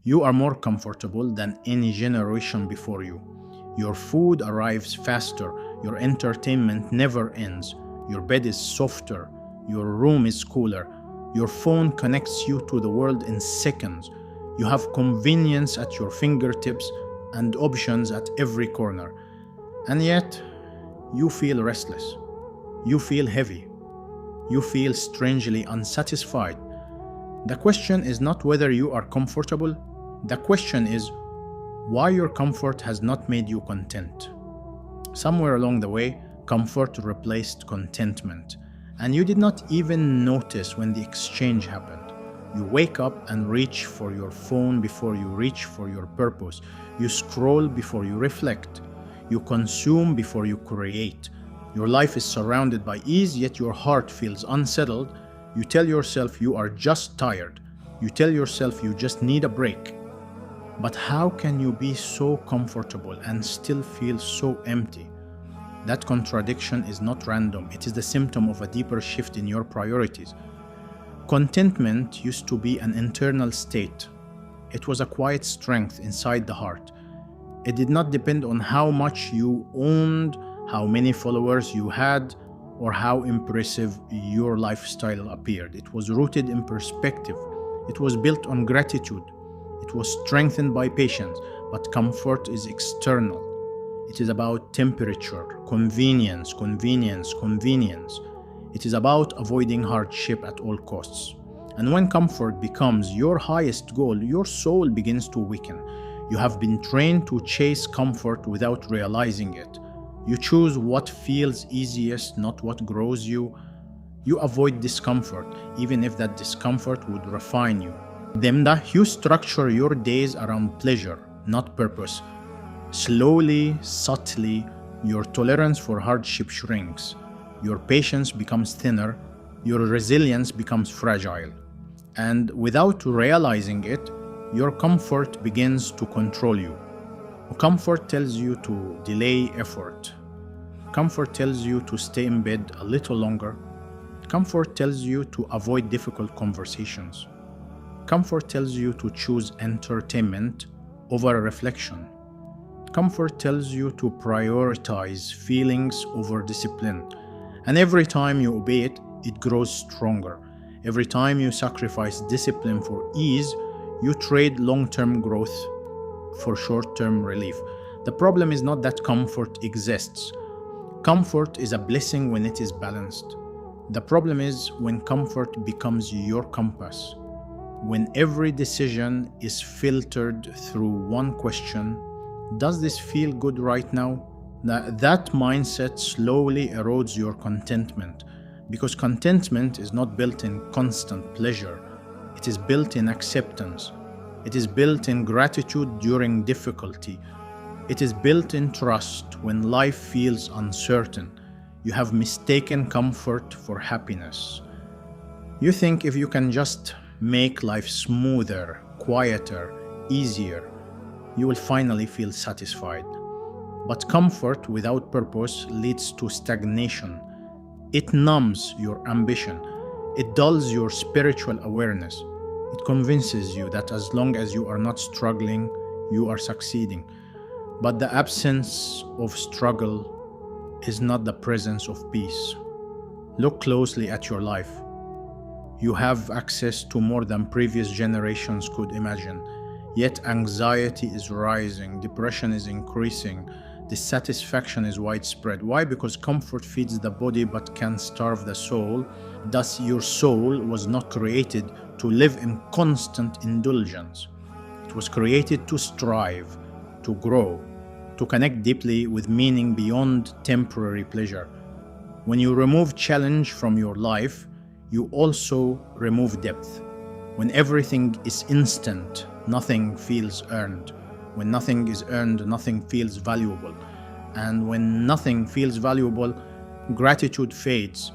You are more comfortable than any generation before you. Your food arrives faster, your entertainment never ends, your bed is softer, your room is cooler, your phone connects you to the world in seconds. You have convenience at your fingertips and options at every corner. And yet, you feel restless. You feel heavy. You feel strangely unsatisfied. The question is not whether you are comfortable. The question is why your comfort has not made you content. Somewhere along the way, comfort replaced contentment, and you did not even notice when the exchange happened. You wake up and reach for your phone before you reach for your purpose. You scroll before you reflect. You consume before you create. Your life is surrounded by ease, yet your heart feels unsettled. You tell yourself you are just tired. You tell yourself you just need a break. But how can you be so comfortable and still feel so empty? That contradiction is not random. It is the symptom of a deeper shift in your priorities. Contentment used to be an internal state. It was a quiet strength inside the heart. It did not depend on how much you owned, how many followers you had, or how impressive your lifestyle appeared. It was rooted in perspective. It was built on gratitude. It was strengthened by patience, but comfort is external. It is about temperature, convenience. It is about avoiding hardship at all costs. And when comfort becomes your highest goal, your soul begins to weaken. You have been trained to chase comfort without realizing it. You choose what feels easiest, not what grows you. You avoid discomfort, even if that discomfort would refine you. Then you structure your days around pleasure, not purpose. Slowly, subtly, your tolerance for hardship shrinks. Your patience becomes thinner. Your resilience becomes fragile. And without realizing it, your comfort begins to control you. Comfort tells you to delay effort. Comfort tells you to stay in bed a little longer. Comfort tells you to avoid difficult conversations. Comfort tells you to choose entertainment over reflection. Comfort tells you to prioritize feelings over discipline. And every time you obey it, it grows stronger. Every time you sacrifice discipline for ease, you trade long-term growth for short-term relief. The problem is not that comfort exists. Comfort is a blessing when it is balanced. The problem is when comfort becomes your compass. When every decision is filtered through one question, does this feel good right now? That mindset slowly erodes your contentment, because contentment is not built in constant pleasure. It is built in acceptance. It is built in gratitude during difficulty. It is built in trust when life feels uncertain. You have mistaken comfort for happiness. You think if you can just make life smoother, quieter, easier, you will finally feel satisfied. But comfort without purpose leads to stagnation. It numbs your ambition. It dulls your spiritual awareness. It convinces you that as long as you are not struggling, you are succeeding. But the absence of struggle is not the presence of peace. Look closely at your life. You have access to more than previous generations could imagine. Yet anxiety is rising, depression is increasing, dissatisfaction is widespread. Why? Because comfort feeds the body but can starve the soul. Thus, your soul was not created to live in constant indulgence. It was created to strive, to grow, to connect deeply with meaning beyond temporary pleasure. When you remove challenge from your life, you also remove depth. When everything is instant, nothing feels earned. When nothing is earned, nothing feels valuable. And when nothing feels valuable, gratitude fades.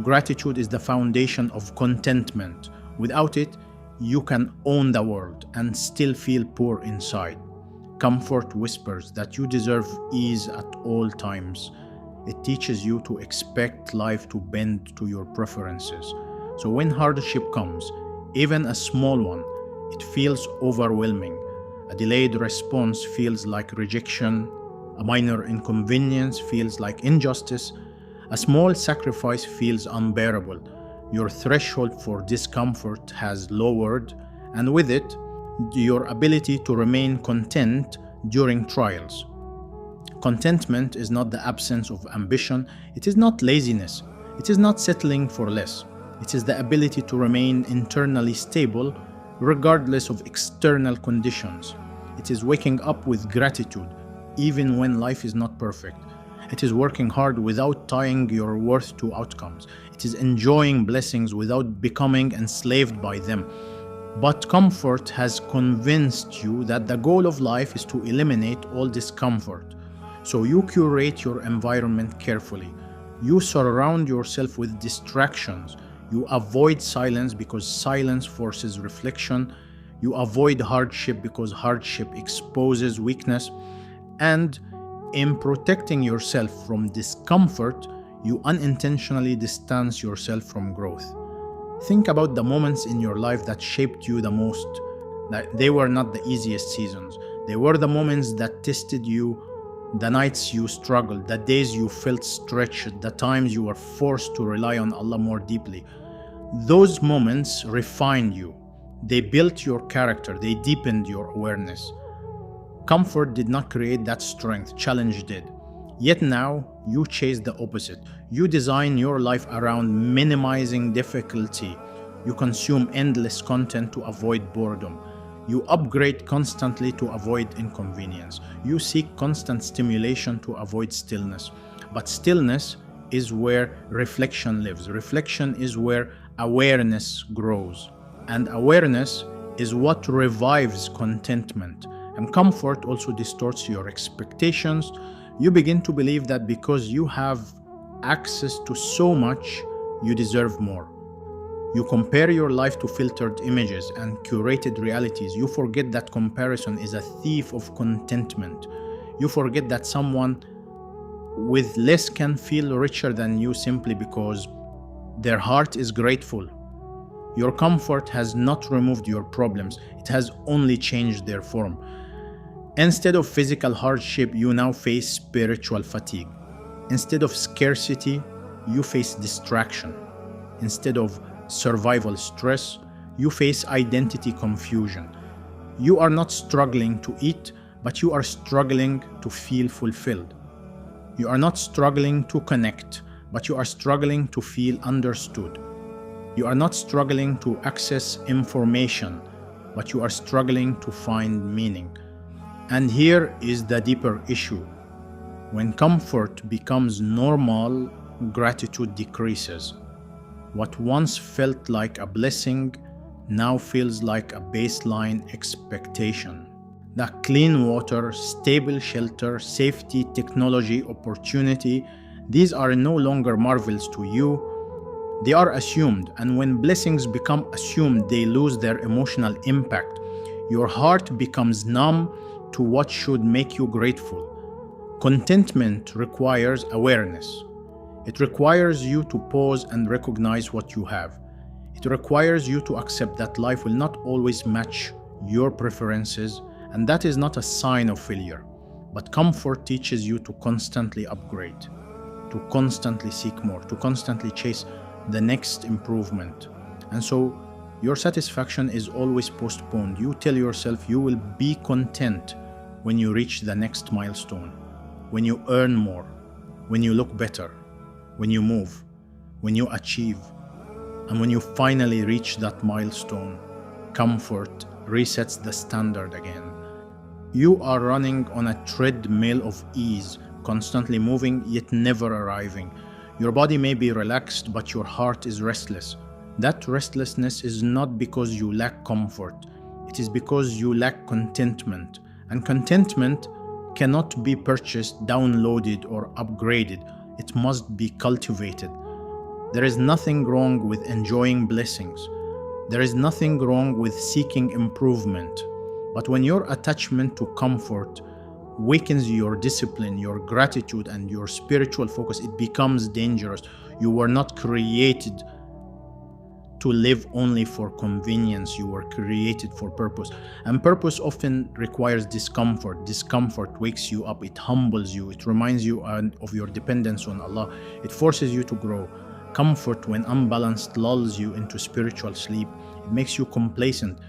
Gratitude is the foundation of contentment. Without it, you can own the world and still feel poor inside. Comfort whispers that you deserve ease at all times. It teaches you to expect life to bend to your preferences. So when hardship comes, even a small one, it feels overwhelming. A delayed response feels like rejection. A minor inconvenience feels like injustice. A small sacrifice feels unbearable. Your threshold for discomfort has lowered, and with it, your ability to remain content during trials. Contentment is not the absence of ambition, it is not laziness, it is not settling for less. It is the ability to remain internally stable regardless of external conditions. It is waking up with gratitude even when life is not perfect. It is working hard without tying your worth to outcomes. It is enjoying blessings without becoming enslaved by them. But comfort has convinced you that the goal of life is to eliminate all discomfort. So you curate your environment carefully. You surround yourself with distractions. You avoid silence because silence forces reflection. You avoid hardship because hardship exposes weakness. And in protecting yourself from discomfort, you unintentionally distance yourself from growth. Think about the moments in your life that shaped you the most. That they were not the easiest seasons. They were the moments that tested you, the nights you struggled, the days you felt stretched, the times you were forced to rely on Allah more deeply. Those moments refined you. They built your character. They deepened your awareness. Comfort did not create that strength, challenge did. Yet now, you chase the opposite. You design your life around minimizing difficulty. You consume endless content to avoid boredom. You upgrade constantly to avoid inconvenience. You seek constant stimulation to avoid stillness. But stillness is where reflection lives. Reflection is where awareness grows. And awareness is what revives contentment. And comfort also distorts your expectations. You begin to believe that because you have access to so much, you deserve more. You compare your life to filtered images and curated realities. You forget that comparison is a thief of contentment. You forget that someone with less can feel richer than you simply because their heart is grateful. Your comfort has not removed your problems, it has only changed their form. Instead of physical hardship, you now face spiritual fatigue. Instead of scarcity, you face distraction. Instead of survival stress, you face identity confusion. You are not struggling to eat, but you are struggling to feel fulfilled. You are not struggling to connect, but you are struggling to feel understood. You are not struggling to access information, but you are struggling to find meaning. And here is the deeper issue. When comfort becomes normal, gratitude decreases. What once felt like a blessing now feels like a baseline expectation. The clean water, stable shelter, safety, technology, opportunity, these are no longer marvels to you. They are assumed, and when blessings become assumed, they lose their emotional impact. Your heart becomes numb to what should make you grateful. Contentment requires awareness. It requires you to pause and recognize what you have. It requires you to accept that life will not always match your preferences, and that is not a sign of failure. But comfort teaches you to constantly upgrade, to constantly seek more, to constantly chase the next improvement. And so your satisfaction is always postponed. You tell yourself you will be content when you reach the next milestone, when you earn more, when you look better, when you move, when you achieve. And when you finally reach that milestone, comfort resets the standard again. You are running on a treadmill of ease, constantly moving yet never arriving. Your body may be relaxed, but your heart is restless. That restlessness is not because you lack comfort. It is because you lack contentment. And contentment cannot be purchased, downloaded, or upgraded. It must be cultivated. There is nothing wrong with enjoying blessings. There is nothing wrong with seeking improvement. But when your attachment to comfort weakens your discipline, your gratitude, and your spiritual focus, it becomes dangerous. You were not created to live only for convenience. You were created for purpose. And purpose often requires discomfort. Discomfort wakes you up, it humbles you, it reminds you of your dependence on Allah, it forces you to grow. Comfort, when unbalanced, lulls you into spiritual sleep. It makes you complacent.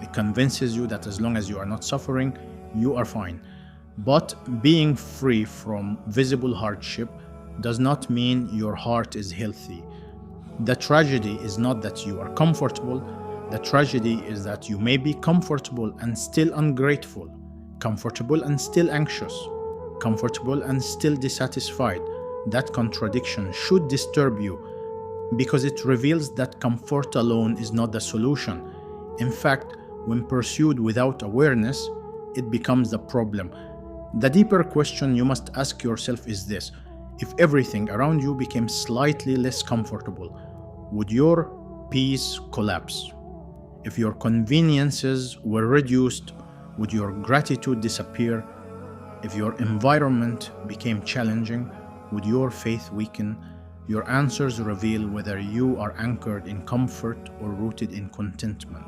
It convinces you that as long as you are not suffering, you are fine. But being free from visible hardship does not mean your heart is healthy. The tragedy is not that you are comfortable. The tragedy is that you may be comfortable and still ungrateful, comfortable and still anxious, comfortable and still dissatisfied. That contradiction should disturb you because it reveals that comfort alone is not the solution. In fact, when pursued without awareness, it becomes the problem. The deeper question you must ask yourself is this: if everything around you became slightly less comfortable, would your peace collapse? If your conveniences were reduced, would your gratitude disappear? If your environment became challenging, would your faith weaken? Your answers reveal whether you are anchored in comfort or rooted in contentment.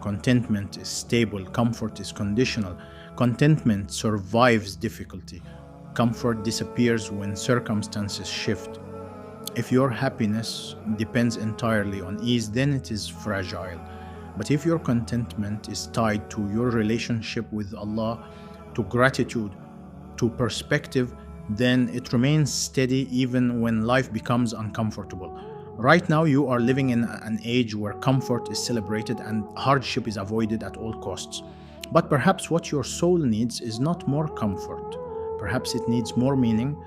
Contentment is stable, comfort is conditional. Contentment survives difficulty. Comfort disappears when circumstances shift. If your happiness depends entirely on ease, then it is fragile. But if your contentment is tied to your relationship with Allah, to gratitude, to perspective, then it remains steady even when life becomes uncomfortable. Right now, you are living in an age where comfort is celebrated and hardship is avoided at all costs. But perhaps what your soul needs is not more comfort. Perhaps it needs more meaning,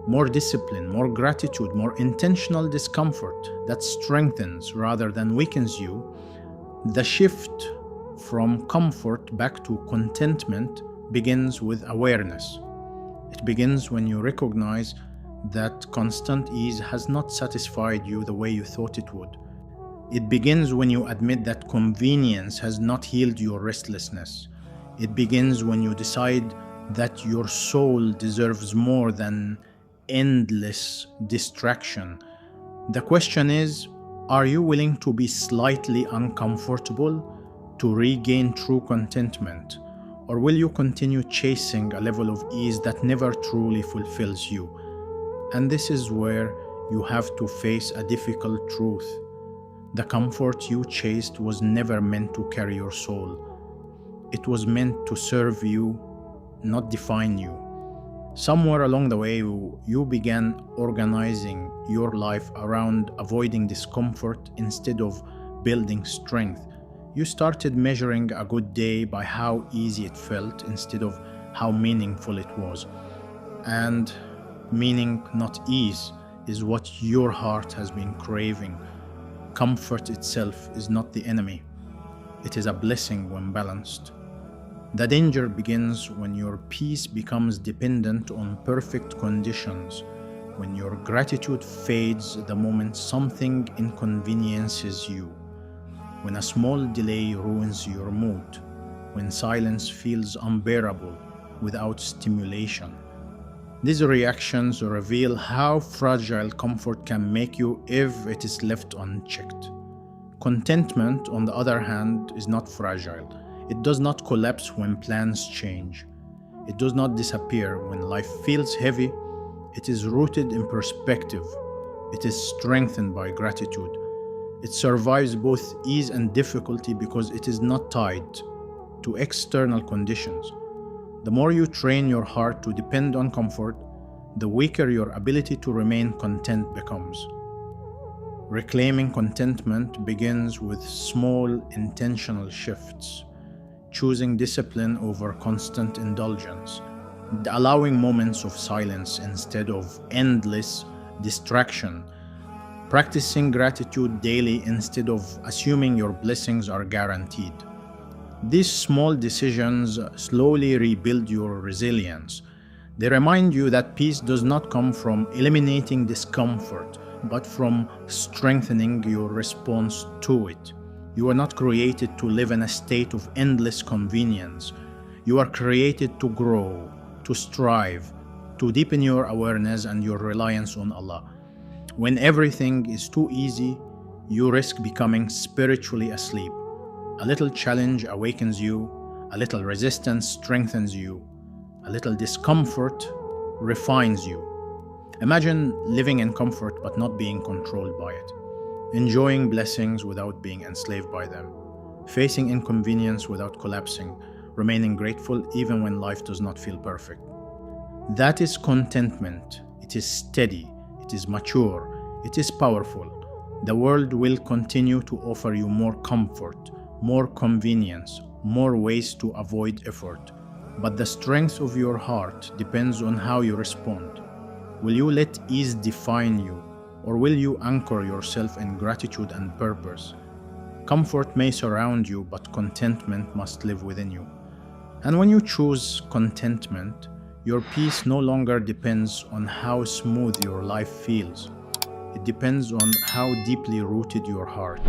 more discipline, more gratitude, more intentional discomfort that strengthens rather than weakens you. The shift from comfort back to contentment begins with awareness. It begins when you recognize that constant ease has not satisfied you the way you thought it would. It begins when you admit that convenience has not healed your restlessness. It begins when you decide that your soul deserves more than endless distraction. The question is, are you willing to be slightly uncomfortable to regain true contentment? Or will you continue chasing a level of ease that never truly fulfills you? And this is where you have to face a difficult truth. The comfort you chased was never meant to carry your soul. It was meant to serve you, not define you. Somewhere along the way, you began organizing your life around avoiding discomfort instead of building strength. You started measuring a good day by how easy it felt instead of how meaningful it was. And meaning, not ease, is what your heart has been craving. Comfort itself is not the enemy. It is a blessing when balanced. The danger begins when your peace becomes dependent on perfect conditions, when your gratitude fades the moment something inconveniences you, when a small delay ruins your mood, when silence feels unbearable without stimulation. These reactions reveal how fragile comfort can make you if it is left unchecked. Contentment, on the other hand, is not fragile. It does not collapse when plans change. It does not disappear when life feels heavy. It is rooted in perspective. It is strengthened by gratitude. It survives both ease and difficulty because it is not tied to external conditions. The more you train your heart to depend on comfort, the weaker your ability to remain content becomes. Reclaiming contentment begins with small, intentional shifts. Choosing discipline over constant indulgence, allowing moments of silence instead of endless distraction, practicing gratitude daily instead of assuming your blessings are guaranteed. These small decisions slowly rebuild your resilience. They remind you that peace does not come from eliminating discomfort, but from strengthening your response to it. You are not created to live in a state of endless convenience. You are created to grow, to strive, to deepen your awareness and your reliance on Allah. When everything is too easy, you risk becoming spiritually asleep. A little challenge awakens you, a little resistance strengthens you, a little discomfort refines you. Imagine living in comfort but not being controlled by it, enjoying blessings without being enslaved by them, facing inconvenience without collapsing, remaining grateful even when life does not feel perfect. That is contentment. It is steady, it is mature, it is powerful. The world will continue to offer you more comfort, more convenience, more ways to avoid effort. But the strength of your heart depends on how you respond. Will you let ease define you, or will you anchor yourself in gratitude and purpose? Comfort may surround you, but contentment must live within you. And when you choose contentment, your peace no longer depends on how smooth your life feels. It depends on how deeply rooted your heart.